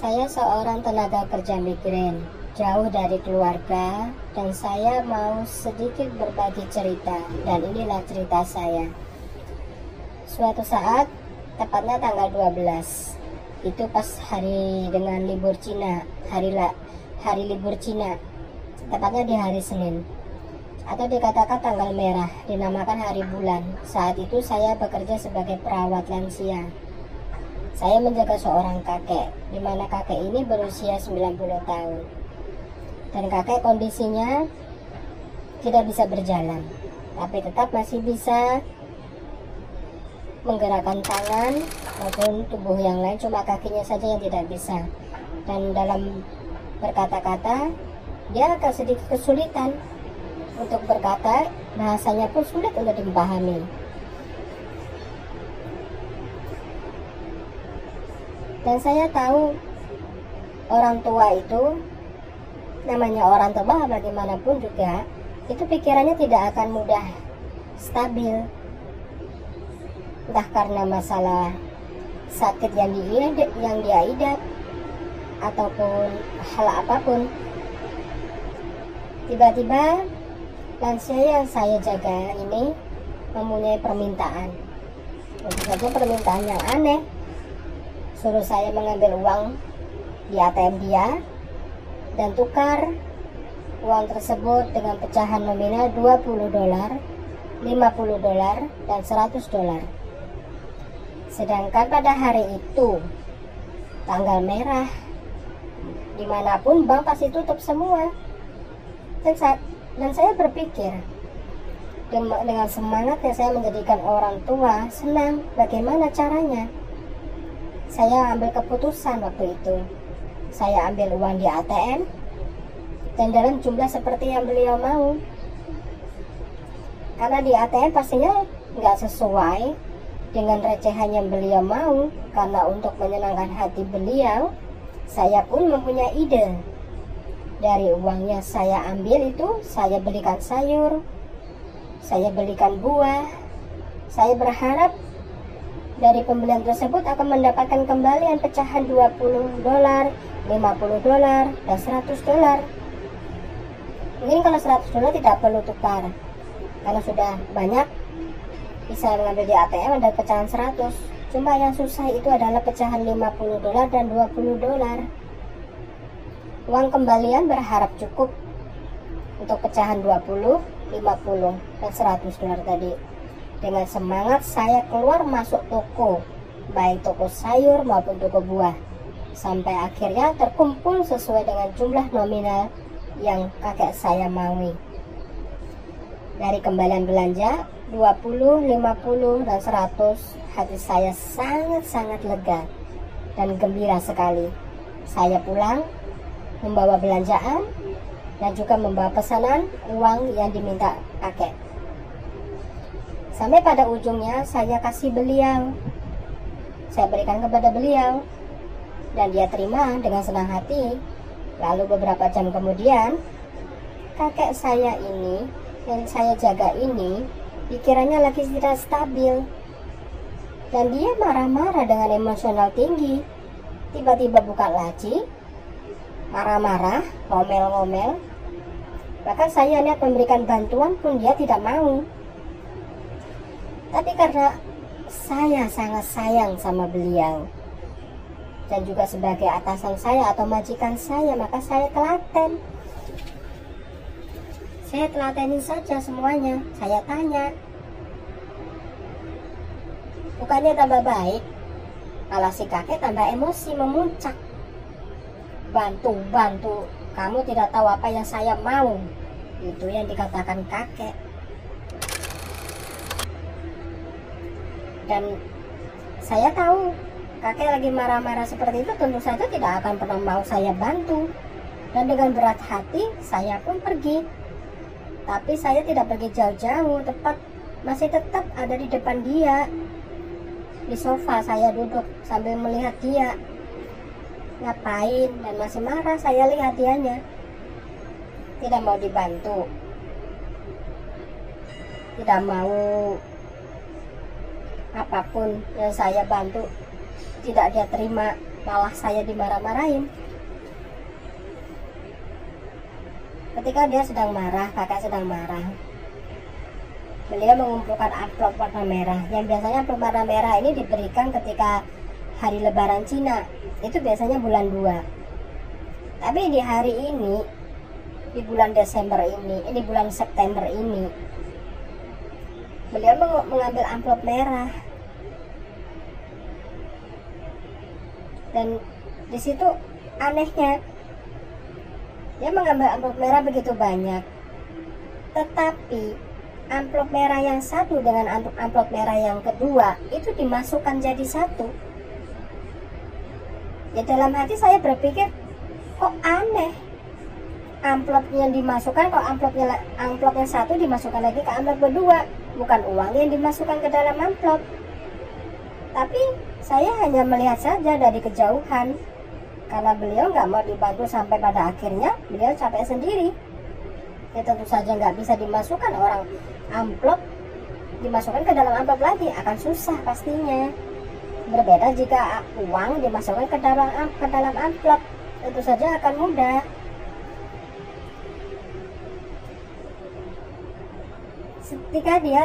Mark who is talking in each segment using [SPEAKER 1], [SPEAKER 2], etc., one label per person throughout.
[SPEAKER 1] Saya seorang tenaga kerja migran, jauh dari keluarga, dan saya mau sedikit berbagi cerita, dan inilah cerita saya. Suatu saat, tepatnya tanggal 12, itu pas hari dengan libur Cina, hari libur Cina, tepatnya di hari Senin, atau dikatakan tanggal merah, dinamakan hari bulan. Saat itu saya bekerja sebagai perawat lansia. Saya menjaga seorang kakek, di mana kakek ini berusia 90 tahun. Dan kakek kondisinya tidak bisa berjalan, tapi tetap masih bisa menggerakkan tangan maupun tubuh yang lain, cuma kakinya saja yang tidak bisa. Dan dalam berkata-kata, dia agak sedikit kesulitan untuk berkata, bahasanya pun sulit untuk dipahami. Dan saya tahu orang tua itu, namanya orang tua bagaimanapun juga, itu pikirannya tidak akan mudah stabil. Entah karena masalah sakit yang dia idap, ataupun hal apapun. Tiba-tiba lansia yang saya jaga ini mempunyai permintaan. Tentu saja permintaan yang aneh. Suruh saya mengambil uang di ATM dia dan tukar uang tersebut dengan pecahan nominal $20, $50, dan $100. Sedangkan pada hari itu tanggal merah, dimanapun bank pasti tutup semua. Dan saya berpikir, dengan semangatnya saya menjadikan orang tua senang. Bagaimana caranya? Saya ambil keputusan waktu itu. Saya ambil uang di ATM dan dalam jumlah seperti yang beliau mau. Karena di ATM pastinya nggak sesuai dengan recehan yang beliau mau. Karena untuk menyenangkan hati beliau, saya pun mempunyai ide. Dari uangnya saya ambil itu, saya belikan sayur, saya belikan buah. Saya berharap dari pembelian tersebut akan mendapatkan kembalian pecahan $20, $50, dan $100. Mungkin kalau $100 tidak perlu tukar, karena sudah banyak bisa mengambil di ATM ada pecahan 100. Cuma yang susah itu adalah pecahan $50 dan $20. Uang kembalian berharap cukup untuk pecahan 20, 50, dan $100 tadi. Dengan semangat saya keluar masuk toko, baik toko sayur maupun toko buah, sampai akhirnya terkumpul sesuai dengan jumlah nominal yang kakek saya maui. Dari kembalian belanja 20, 50, dan 100, hati saya sangat-sangat lega dan gembira sekali. Saya pulang membawa belanjaan dan juga membawa pesanan uang yang diminta kakek. Sampai pada ujungnya saya kasih beliau, saya berikan kepada beliau, dan dia terima dengan senang hati. Lalu beberapa jam kemudian, kakek saya ini yang saya jaga ini pikirannya lagi tidak stabil, dan dia marah-marah dengan emosional tinggi. Tiba-tiba buka laci, marah-marah, ngomel-ngomel. Bahkan saya lihat memberikan bantuan pun dia tidak mau. Tapi karena saya sangat sayang sama beliau, dan juga sebagai atasan saya atau majikan saya, maka saya telaten. Saya telatenin saja semuanya. Saya tanya, bukannya tambah baik? Kalau si kakek tambah emosi memuncak. Bantu, kamu tidak tahu apa yang saya mau. Itu yang dikatakan kakek. Dan saya tahu kakek lagi marah-marah seperti itu, tentu saja tidak akan pernah mau saya bantu. Dan dengan berat hati saya pun pergi. Tapi saya tidak pergi jauh-jauh, masih tetap ada di depan dia. Di sofa saya duduk sambil melihat dia ngapain, dan masih marah saya lihat dianya. Tidak mau dibantu, tidak mau apapun yang saya bantu, tidak dia terima. malah saya dimarah-marahin. Ketika dia sedang marah, kakak sedang marah, beliau mengumpulkan amplop warna merah. Yang biasanya amplop warna merah ini diberikan ketika hari lebaran Cina, itu biasanya bulan 2. Tapi di hari ini, di bulan Desember ini bulan September ini, beliau mengambil amplop merah. Dan di situ anehnya, dia mengambil amplop merah begitu banyak, tetapi amplop merah yang satu dengan amplop merah yang kedua itu dimasukkan jadi satu. Ya, dalam hati saya berpikir, kok aneh, amplop yang dimasukkan, kok amplop yang satu dimasukkan lagi ke amplop kedua, bukan uang yang dimasukkan ke dalam amplop. Tapi saya hanya melihat saja dari kejauhan, karena beliau nggak mau dibantu. Sampai pada akhirnya beliau capek sendiri. Ya, tentu saja nggak bisa dimasukkan orang amplop, dimasukkan ke dalam amplop lagi, akan susah pastinya. Berbeda jika uang dimasukkan ke dalam amplop, tentu saja akan mudah. Ketika dia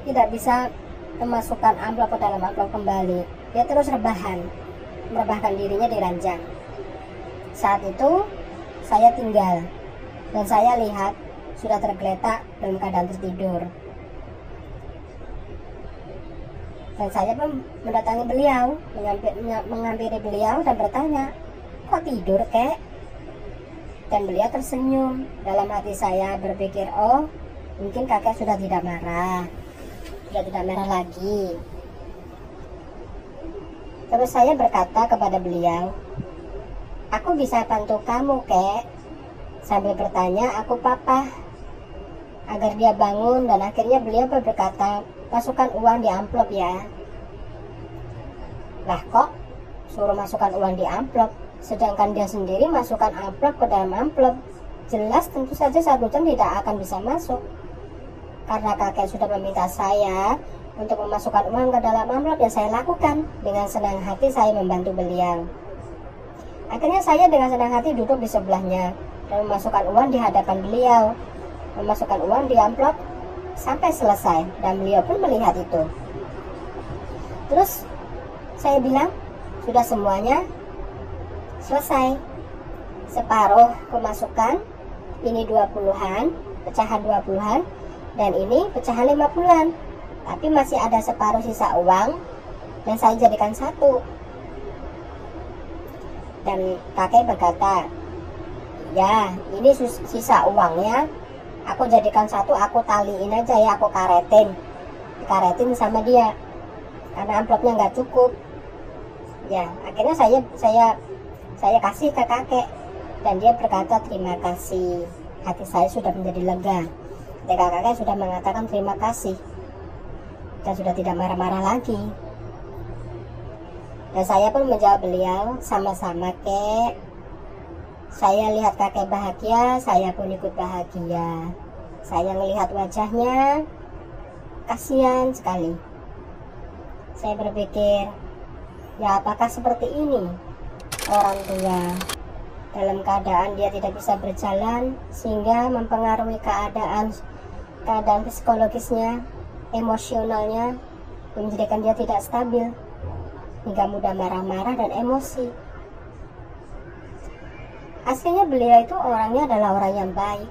[SPEAKER 1] tidak bisa memasukkan amplop ke dalam amplop kembali, dia terus merebahkan dirinya di ranjang. Saat itu saya tinggal, dan saya lihat sudah tergeletak dalam keadaan tertidur. Dan saya pun mendatangi beliau, menghampiri beliau dan bertanya, kok tidur kek? Dan beliau tersenyum. Dalam hati saya berpikir, oh mungkin kakek sudah tidak marah lagi. Terus saya berkata kepada beliau, aku bisa bantu kamu kek? Sambil bertanya aku papa, agar dia bangun. Dan akhirnya beliau berkata, masukkan uang di amplop ya. Lah kok suruh masukkan uang di amplop, sedangkan dia sendiri masukkan amplop ke dalam amplop? Jelas tentu saja 1 jam tidak akan bisa masuk. Karena kakek sudah meminta saya untuk memasukkan uang ke dalam amplop, yang saya lakukan. Dengan senang hati saya membantu beliau. Akhirnya saya dengan senang hati duduk di sebelahnya dan memasukkan uang di hadapan beliau, memasukkan uang di amplop sampai selesai, dan beliau pun melihat itu. Terus saya bilang, sudah semuanya selesai. Separuh kemasukan, ini 20-an, pecahan 20-an, dan ini pecahan 50-an. Tapi masih ada separuh sisa uang, dan saya jadikan satu. Dan kakek berkata, ya ini sisa uangnya, aku jadikan satu, aku taliin aja ya, aku karetin sama dia, karena amplopnya nggak cukup. Ya, akhirnya saya kasih ke kakek, dan dia berkata terima kasih. Hati saya sudah menjadi lega ketika kakek sudah mengatakan terima kasih dan sudah tidak marah-marah lagi. Dan saya pun menjawab beliau, sama-sama kek. Saya lihat kakek bahagia, saya pun ikut bahagia. Saya melihat wajahnya, kasihan sekali. Saya berpikir, ya apakah seperti ini orang tua dalam keadaan dia tidak bisa berjalan, sehingga mempengaruhi keadaan psikologisnya, emosionalnya, menjadikan dia tidak stabil, hingga mudah marah-marah dan emosi. Aslinya beliau itu orangnya adalah orang yang baik.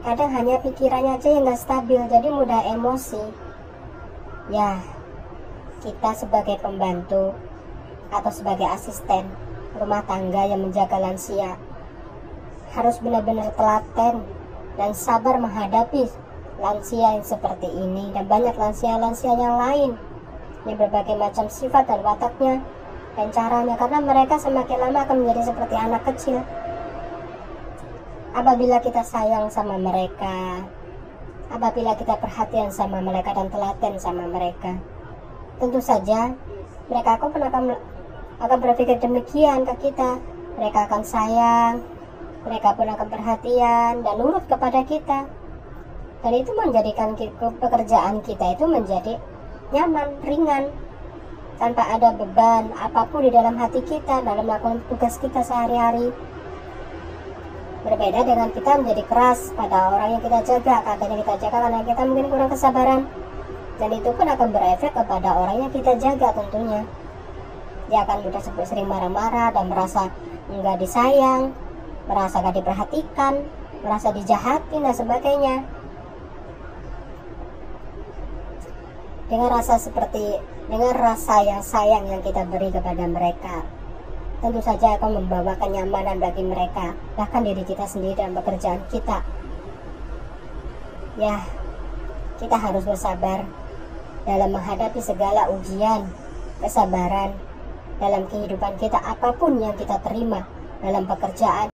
[SPEAKER 1] Kadang hanya pikirannya aja yang gak stabil, jadi mudah emosi. Ya, kita sebagai pembantu atau sebagai asisten rumah tangga yang menjaga lansia harus benar-benar telaten dan sabar menghadapi lansia yang seperti ini, dan banyak lansia-lansia yang lain yang berbagai macam sifat dan wataknya dan caranya, karena mereka semakin lama akan menjadi seperti anak kecil. Apabila kita sayang sama mereka, apabila kita perhatian sama mereka dan telaten sama mereka, tentu saja mereka akan berpikir demikian ke kita. Mereka akan sayang, mereka pun akan perhatian dan nurut kepada kita, dan itu menjadikan pekerjaan kita itu menjadi nyaman, ringan. tanpa ada beban apapun di dalam hati kita dalam melakukan tugas kita sehari-hari. Berbeda dengan kita menjadi keras pada orang yang kita jaga, katanya kita jaga karena kita mungkin kurang kesabaran. Dan itu pun akan berefek kepada orang yang kita jaga tentunya. Dia akan mudah sering marah-marah dan merasa enggak disayang, merasa gak diperhatikan, merasa dijahatin dan sebagainya. Dengan rasa yang sayang yang kita beri kepada mereka, tentu saja akan membawa kenyamanan bagi mereka, bahkan diri kita sendiri dan pekerjaan kita. Ya, kita harus bersabar dalam menghadapi segala ujian, kesabaran dalam kehidupan kita, apapun yang kita terima dalam pekerjaan.